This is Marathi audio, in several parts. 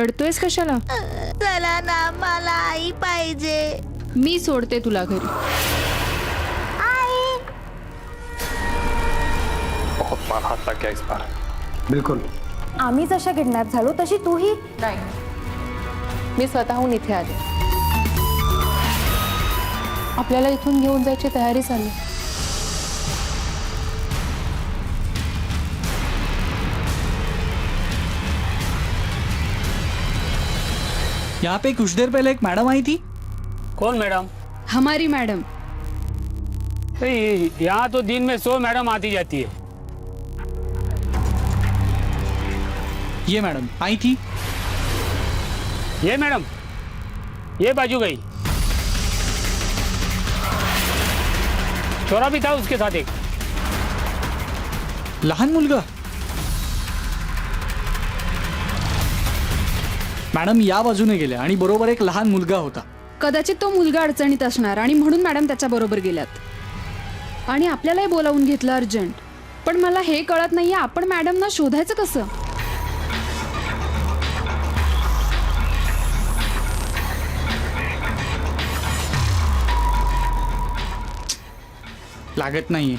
रडतोयस कशाला? चला ना, मला आई पाहिजे. मी सोडते तुला घरी. आई. बहुत मार हाथ लग गया इस बार. बिलकुल. आम्ही जशा किडनॅप झालो तशी तूही. नाही, मी स्वतःहून इथे आले. आपल्याला इथून घेऊन जायची तयारी झाली. यहाँ पे कुछ देर पहले एक मैडम आई थी. कौन मैडम? हमारी मैडम. यहाँ तो दिन में 100 मैडम आती जाती है. ये मैडम आई थी. ये मैडम ये बाजू गई. छोरा भी था उसके साथ एक. लहान मुलगा. मॅडम या बाजूने गेल्या आणि बरोबर एक लहान मुलगा होता. कदाचित तो मुलगा अडचणीत असणार आणि म्हणून मॅडम त्याच्या बरोबर गेल्यात आणि आपल्यालाही बोलावून घेतलं अर्जंट. पण मला हे कळत नाहीये, आपण मॅडमना शोधायचं कसं? लागत नाहीये.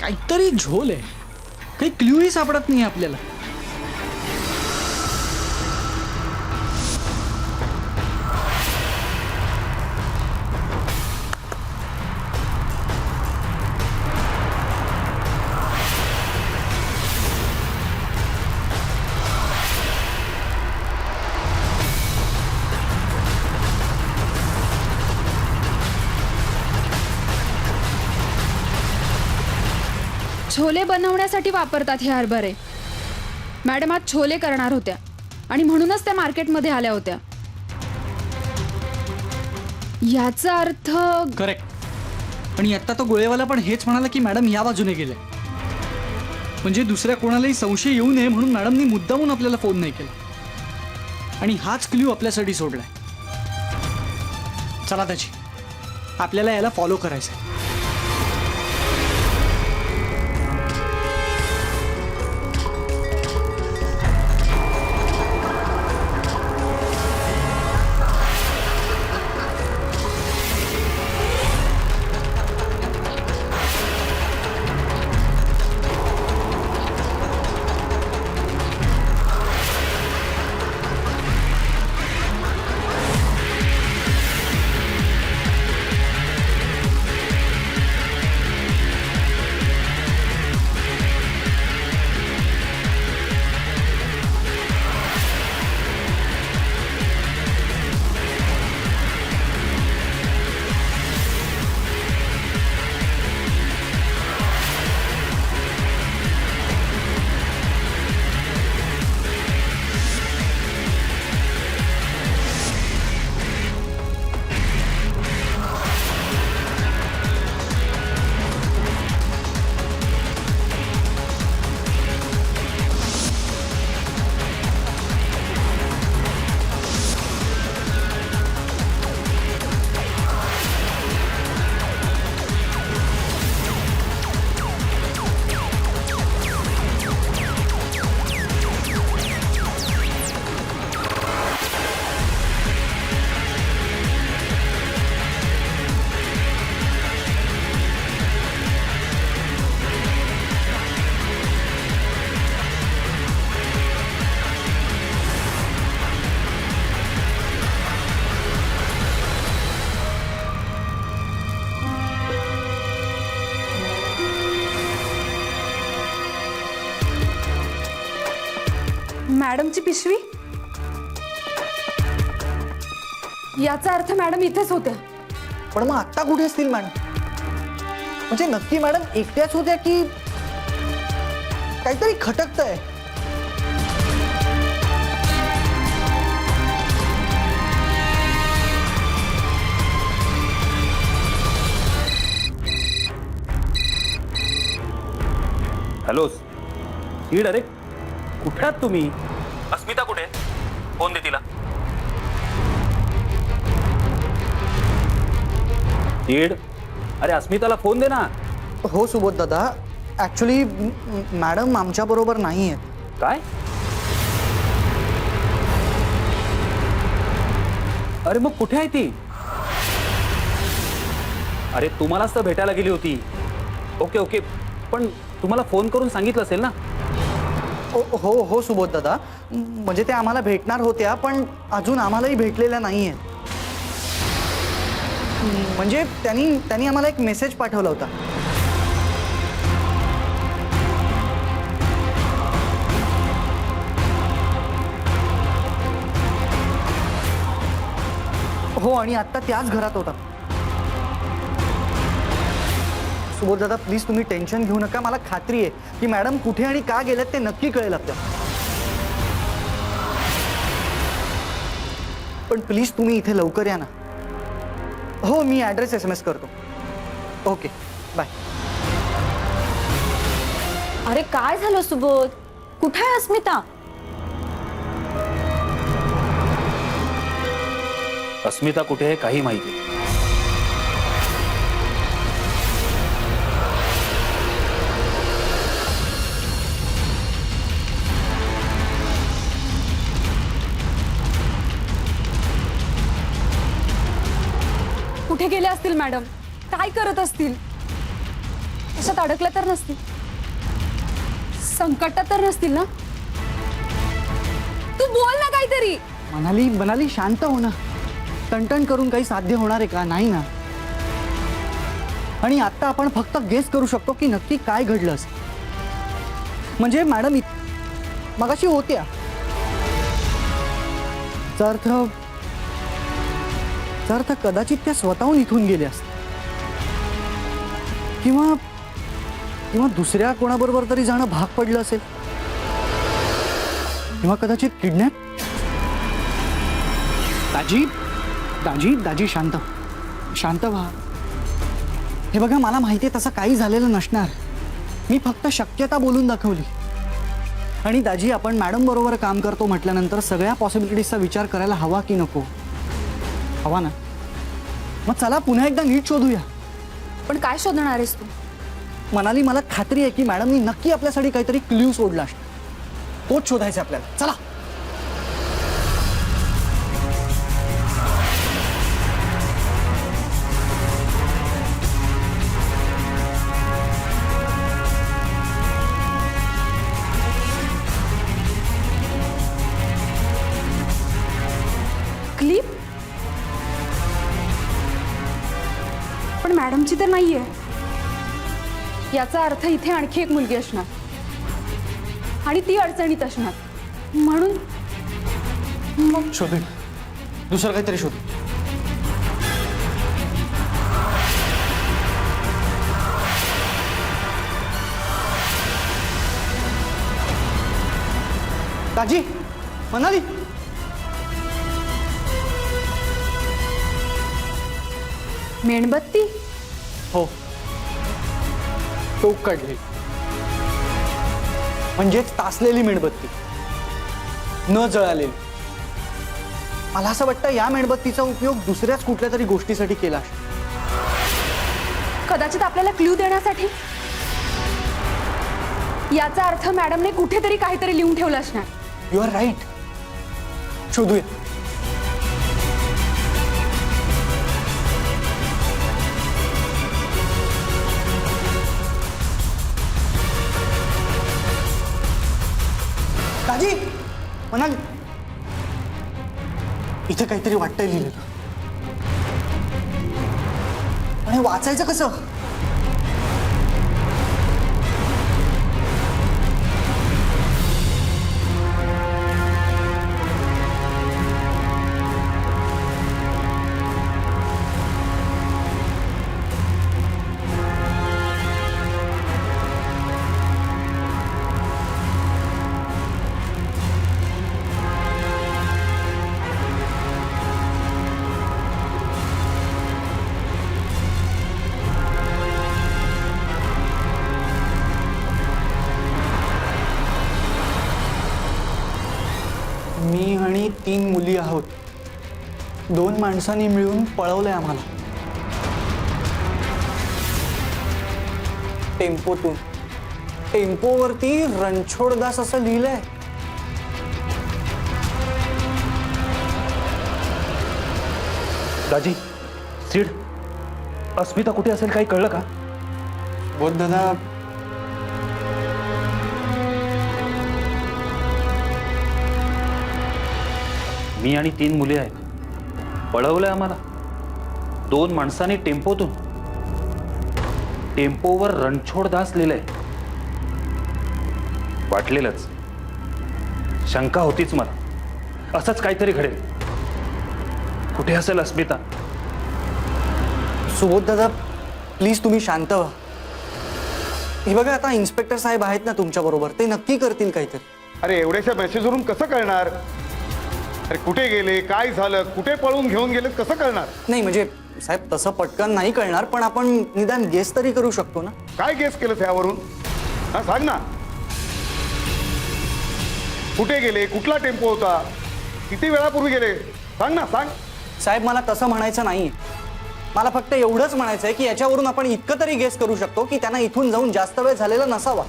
काहीतरी झोल आहे. काही क्ल्यूही सापडत नाही आपल्याला. छोले बनवण्यासाठी वापरतात हे हरभरे. मॅडम आज छोले करणार होत्या आणि म्हणूनच त्या मार्केटमध्ये आल्या होत्या. याचा अर्थ करेक्ट. आणि आता तो गोळेवाला पण हेच म्हणाला की मॅडम या बाजूने गेले. म्हणजे दुसऱ्या कोणालाही संशय येऊ नये म्हणून मॅडमनी मुद्दामून आपल्याला फोन नाही केला आणि हाच क्ल्यू आपल्यासाठी सोडलाय. चला त्याची आपल्याला याला फॉलो करायचंय. मॅडमची पिशवी. याचा अर्थ मॅडम इथेच होत्या. पण मग आत्ता कुठे असतील मॅडम? म्हणजे नक्की मॅडम एकट्याच होत्या की काहीतरी खटकतंय? हॅलो ईड. अरे कुठे आहात तुम्ही? अस्मिता कुठे? फोन दे तिला. ईड, अरे अस्मिताला फोन दे ना. हो सुबोध दादा, ॲक्च्युली मॅडम आमच्या बरोबर नाही आहेत. काय? अरे मग कुठे आहे ती? अरे तुम्हालाच तर भेटायला गेली होती. ओके ओके, पण तुम्हाला फोन करून सांगितलं असेल ना? हो हो सुबोध दादा, म्हणजे ते आम्हाला भेटणार होत्या पण अजून आम्हालाही भेटलेल्या नाहीये. म्हणजे त्यांनी आम्हाला एक मेसेज पाठवला होता. हो, आणि आता त्याच घरात होता. सुबोध दादा प्लीज तुम्ही टेन्शन घेऊ नका. मला खात्री आहे की मॅडम कुठे आणि का गेल्यात ते नक्की कळेल आपल्याला. पण प्लीज तुम्ही इथे लवकर या ना. हो, मी ॲड्रेस SMS करतो. Okay bye. अरे काय झालं सुबोध? कुठे आहे अस्मिता? अस्मिता कुठे आहे काही माहिती नाही. कुठे गेले असतील मॅडम? काय करत असतील? कशात अडकल्या तर नसतील? संकटात तर नसतील ना? तू बोल ना काहीतरी. मनाली शांत हो ना. टणटण करून काही साध्य होणार आहे का? नाही ना. आणि आता आपण फक्त गेस करू शकतो की नक्की काय घडलं असेल. म्हणजे मॅडम मगाशी होत्या. याचा अर्थ कदाचित त्या स्वतःहून इथून गेल्या असतील, किंवा दुसऱ्या कोणाबरोबर तरी जाणं भाग पडलं असेल, किंवा कदाचित किडनॅप. दाजी शांत व्हा. हे बघा, मला माहिती आहे तसं काही झालेलं नसणार. मी फक्त शक्यता बोलून दाखवली. आणि दाजी, आपण मॅडम बरोबर काम करतो म्हटल्यानंतर सगळ्या पॉसिबिलिटीजचा विचार करायला हवा की नको? हवा ना. मग चला पुन्हा एकदा नीट शोधूया. पण काय शोधणार आहेस तू? मनाली, मला खात्री आहे की मॅडमनी नक्की आपल्यासाठी काहीतरी क्ल्यू सोडला असणार. तोच शोधायचा आपल्याला. चला. क्लिप? पण मॅडमची तर नाहीये. याचा अर्थ इथे आणखी एक मुलगी असणार आणि ती अडचणीत असणार. म्हणून मग शोधू, दुसरं काहीतरी शोधू. दाजी, मनाली, मेणबत्ती? हो, टोक काढली. म्हणजेच तासलेली मेणबत्ती, न जळालेली. मला असं वाटतं या मेणबत्तीचा उपयोग दुसऱ्याच कुठल्या तरी गोष्टीसाठी केला असेल. कदाचित आपल्याला क्ल्यू देण्यासाठी. याचा अर्थ मॅडमने कुठेतरी काहीतरी लिहून ठेवलं असणार. You are right. शोधूया. दाजी, म्हणाली इथे काहीतरी वाटतंय लिहिलेलं. आणि वाचायचं कसं? मी आणि 3 मुली आहोत. 2 माणसांनी मिळून पळवलंय आम्हाला टेम्पोतून. टेम्पोवरती रणछोडदास असं लिहिलंय. दाजी, सीड, अस्मिता कुठे असेल काही कळलं का? बोध दादा, मी आणि 3 मुले आहेत. पळवलंय आम्हाला 2 माणसांनी टेम्पोतून. टेम्पोवर रणछोड दास लिहिलंय. वाटलेलंच, शंका होतीच मला, असंच काहीतरी घडेल. कुठे असेल अस्मिता? सुबोध दादा, प्लीज तुम्ही शांत व्हा. हे बघा, आता इन्स्पेक्टर साहेब आहेत ना तुमच्या बरोबर, ते नक्की करतील काहीतरी. अरे एवढ्याशा मेसेजवरून कसं कळणार? अरे कुठे गेले, काय झालं, कुठे पळून घेऊन गेले, कसं कळणार? नाही म्हणजे साहेब, तसं पटकन नाही कळणार, पण आपण निदान गेस तरी करू शकतो ना. काय गेस केलं त्यावरून? हा सांग ना. कुठे गेले, कुठला टेम्पो होता, किती वेळापूर्वी गेले, सांग ना, सांग. साहेब, मला तसं म्हणायचं नाही. मला फक्त एवढंच म्हणायचं आहे की याच्यावरून आपण इतकं तरी गेस करू शकतो की त्यांना इथून जाऊन जास्त वेळ झालेला नसावा.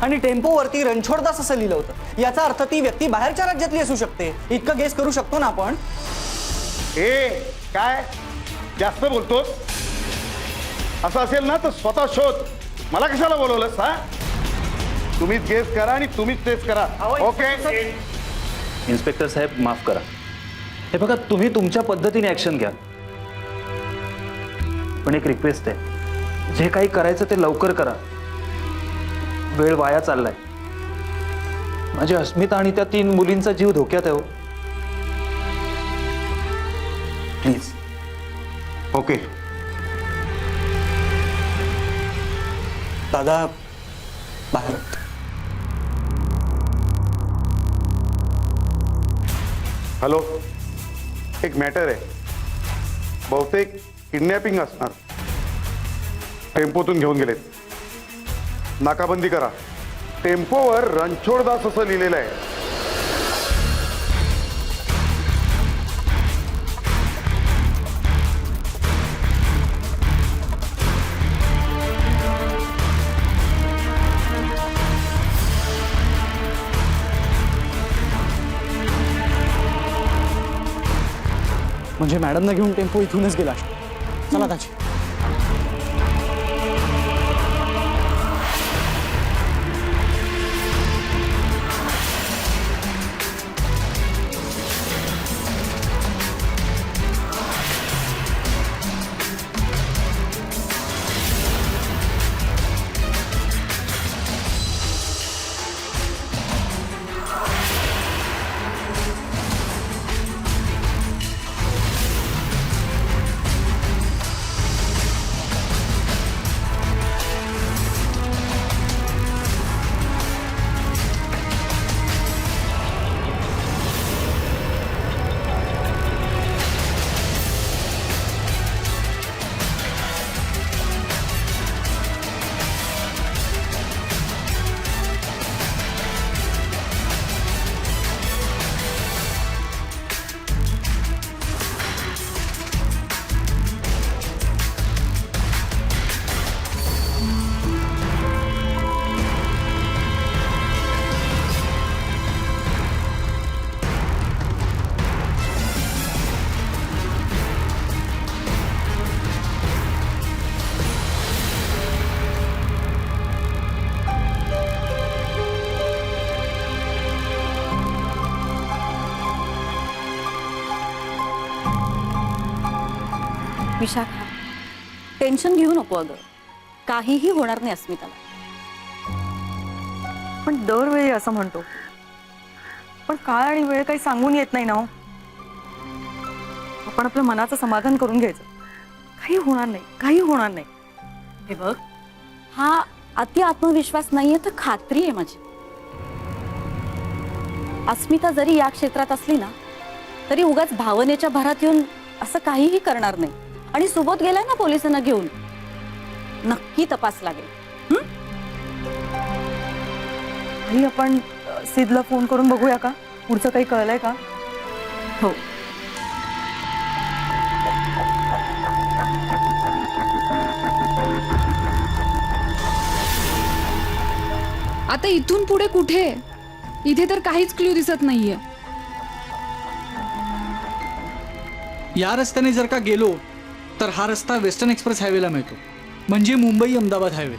आणि टेम्पोवरती रणछोडदास असं लिहिलं होतं, याचा अर्थ ती व्यक्ती बाहेरच्या राज्यातली असू शकते. इतकं गेस करू शकतो ना आपण. ए काय जास्त बोलतोस? असं असेल ना तर स्वतः शोध, मला कशाला बोलवलंस? हा, तुम्हीच गेस करा आणि तुम्हीच टेस्ट करा. ओके. इन्स्पेक्टर साहेब, माफ करा. हे बघा, तुम्ही तुमच्या पद्धतीने ऍक्शन घ्या, पण एक रिक्वेस्ट आहे, जे काही करायचं ते लवकर करा. वेळ वाया चाललाय. माझी अस्मिता आणि त्या 3 मुलींचा जीव धोक्यात आहे. प्लीज. ओके. दादा बाहेर. हॅलो, एक मॅटर आहे, बहुतेक किडनॅपिंग असणार. टेम्पोतून घेऊन गेलेत. नाकाबंदी करा. टेम्पोवर रणछोडदास असं लिहिलेलं आहे. म्हणजे मॅडमना घेऊन टेम्पो इथूनच गेला. चला दाजी. विशाखा, टेन्शन घेऊ नको अगं, काहीही होणार नाही अस्मिताला. पण दरवेळी असं म्हणतो, पण काळ आणि वेळ काही सांगून येत नाही ना हो. आपण आपलं मनाचं समाधान करून घ्यायचं. काही होणार नाही, काही होणार नाही. हे बघ, हा अति आत्मविश्वास नाहीये तर खात्री आहे माझी. अस्मिता जरी या क्षेत्रात असली ना तरी उगाच भावनेच्या भरात येऊन असं काहीही करणार नाही. आणि सुबोध गेलाय ना पोलिसांना घेऊन, नक्की तपास लागेल. आणि आपण सिद्धला फोन करून बघूया का, पुढचं काही कळलंय का? हो. आता इथून पुढे कुठे? इथे तर काहीच क्ल्यू दिसत नाहीये. या रस्त्याने जर का गेलो तर हा रस्ता वेस्टर्न एक्सप्रेस हायवेला मिळतो, म्हणजे मुंबई अहमदाबाद हायवे.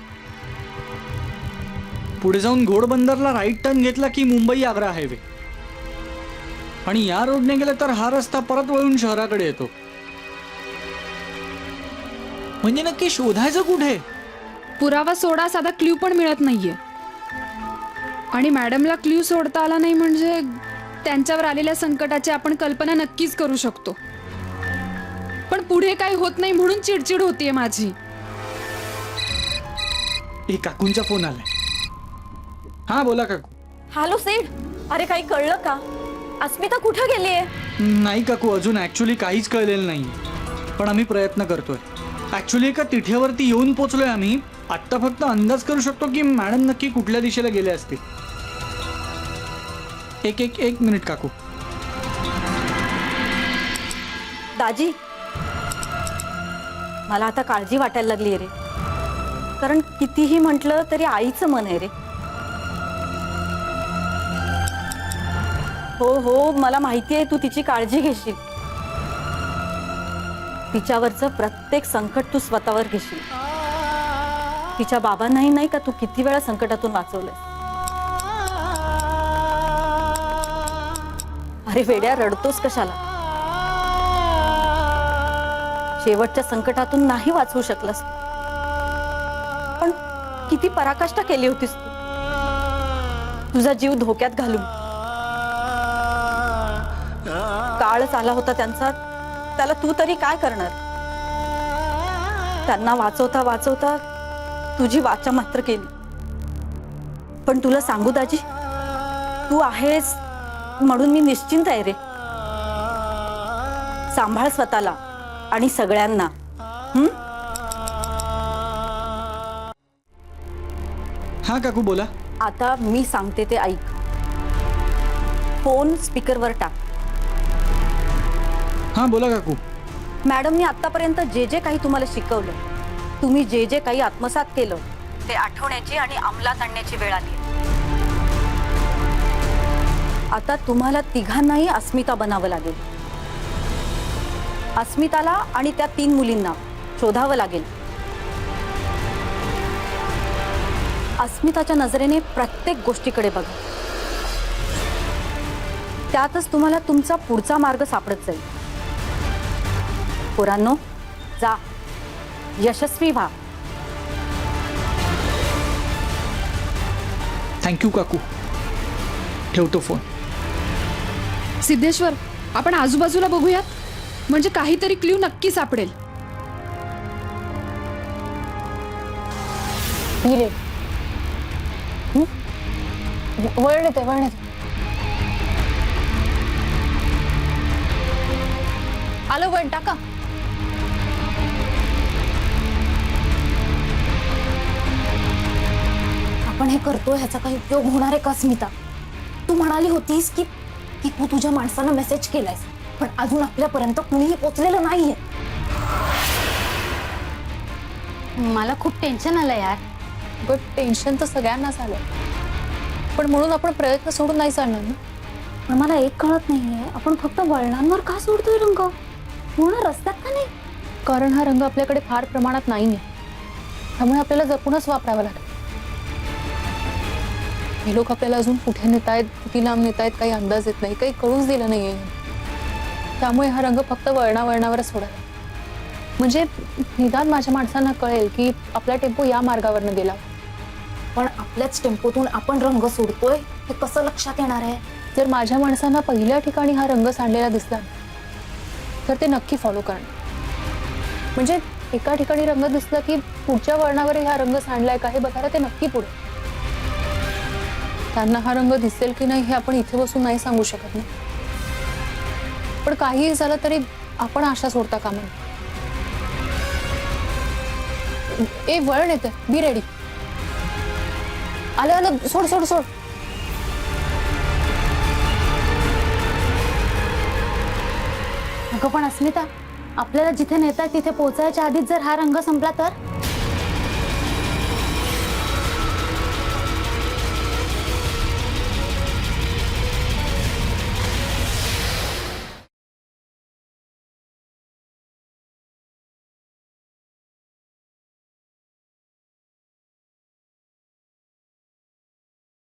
पुढे जाऊन घोडबंदरला राईट टर्न घेतला की मुंबई आग्रा हायवे. आणि या रोडने गेलं तर हा रस्ता परत वळून शहराकडे येतो. म्हणजे नक्की शोधायचं कुठे? पुरावा सोडा, साधा क्ल्यू पण मिळत नाहीये. आणि मॅडमला क्ल्यू सोडता आला नाही म्हणजे त्यांच्यावर आलेल्या संकटाची आपण कल्पना नक्कीच करू शकतो. पण पुढे काही होत नाही म्हणून चिडचिड होतीये माझी. एक काकूंचा फोन आलाय. हा बोला काकू. हॅलो सेठ, अरे काही कळलं का? अस्मिता कुठं गेलीये? नाही काकू, अजून ऍक्च्युली काहीच कळलेलं नाही, पण आम्ही प्रयत्न करतोय. ऍक्च्युली एका तिठ्यावरती येऊन पोचलोय आम्ही. आत्ता फक्त अंदाज करू शकतो की मॅडम नक्की कुठल्या दिशेला गेले असतील. एक मिनिट काकू. दाजी, मला आता काळजी वाटायला लागली रे. कारण कितीही म्हटलं तरी आईचं मन आहे रे. हो, मला माहिती आहे तू तिची काळजी घेशील. तिच्यावरचं प्रत्येक संकट तू स्वतःवर घेशील. तिच्या बाबांनाही नाही का तू किती वेळा संकटातून वाचवलंय. अरे वेड्या, रडतोस कशाला? शेवटच्या संकटातून नाही वाचवू शकलास, पण किती पराकाष्ठा केली होतीस तू, तुझा जीव धोक्यात घालून. काळच आला होता त्यांचा, त्याला तू तरी काय करणार? त्यांना वाचवता वाचवता तुझी वाचा मात्र केली. पण तुला सांगू दाजी, तू आहेस म्हणून मी निश्चिंत आहे रे. सांभाळ स्वतःला आणि सगळ्यांना. हा काकू बोला. आता मी सांगते ते ऐक. फोन स्पीकरवर टाक. हा बोला काकू. मॅडमनी आतापर्यंत जे जे काही तुम्हाला शिकवलं, तुम्ही जे जे काही आत्मसात केलं, ते आठवण्याची आणि अंमलात आणण्याची वेळ आली. आता तुम्हाला तिघांनाही अस्मिता बनावं लागेल. अस्मिताला आणि त्या 3 मुलींना शोधावं लागेल. अस्मिताच्या नजरेने प्रत्येक गोष्टीकडे बघा. त्यातच तुम्हाला तुमचा पुढचा मार्ग सापडत जाईल. पोरांनो, जा, यशस्वी व्हा. थँक्यू काकू. ठेवतो फोन. सिद्धेश्वर, आपण आजूबाजूला बघूयात, म्हणजे काहीतरी क्ल्यू नक्की सापडेल. वळण येते. आलं वळण, टाका. आपण हे करतोय ह्याचा काही उपयोग होणार आहे का अस्मिता? तू म्हणाली होतीस की तू तुझ्या माणसांना मेसेज केलायस, पण अजून आपल्यापर्यंत कुणीही पोचलेलं नाहीये. मला खूप टेन्शन आलं यार. टेन्शन तर सगळ्यांनाच आलं, पण म्हणून आपण प्रयत्न सोडून नाही चालणार ना. पण मला एक कळत नाहीये, आपण फक्त वळणांवर का सोडतोय रंग, पूर्ण रस्त्यात का नाही? कारण हा रंग आपल्याकडे फार प्रमाणात नाहीये, त्यामुळे आपल्याला जपूनच वापरावा लागेल. हे लोक आपल्याला अजून कुठे नेतायत, किती लांब नेतायत काही अंदाज येत नाही, काही कळूच दिलं नाहीये. त्यामुळे हा रंग फक्त वळणावरच सोडायला, म्हणजे निदान माझ्या माणसांना कळेल की आपला टेम्पो या मार्गावरनं गेला. पण आपल्याच टेम्पोतून आपण रंग सोडतोय हे कसं लक्षात येणार आहे? जर माझ्या माणसांना पहिल्या ठिकाणी हा रंग सांडलेला दिसला तर ते नक्की फॉलो करणार. म्हणजे एका ठिकाणी रंग दिसला की पुढच्या वळणावर हा रंग सांडलाय का हे बघायला ते नक्की पुढे. त्यांना हा रंग दिसेल की नाही हे आपण इथे बसून नाही सांगू शकत ना. पण काहीही झालं तरी आपण आशा सोडता कामा नये. ए वळण येते, बी रेडी. आलं, सोड. अगं पण अस्मिता, आपल्याला जिथे नेताय तिथे पोहोचायच्या आधीच जर हा रंग संपला तर?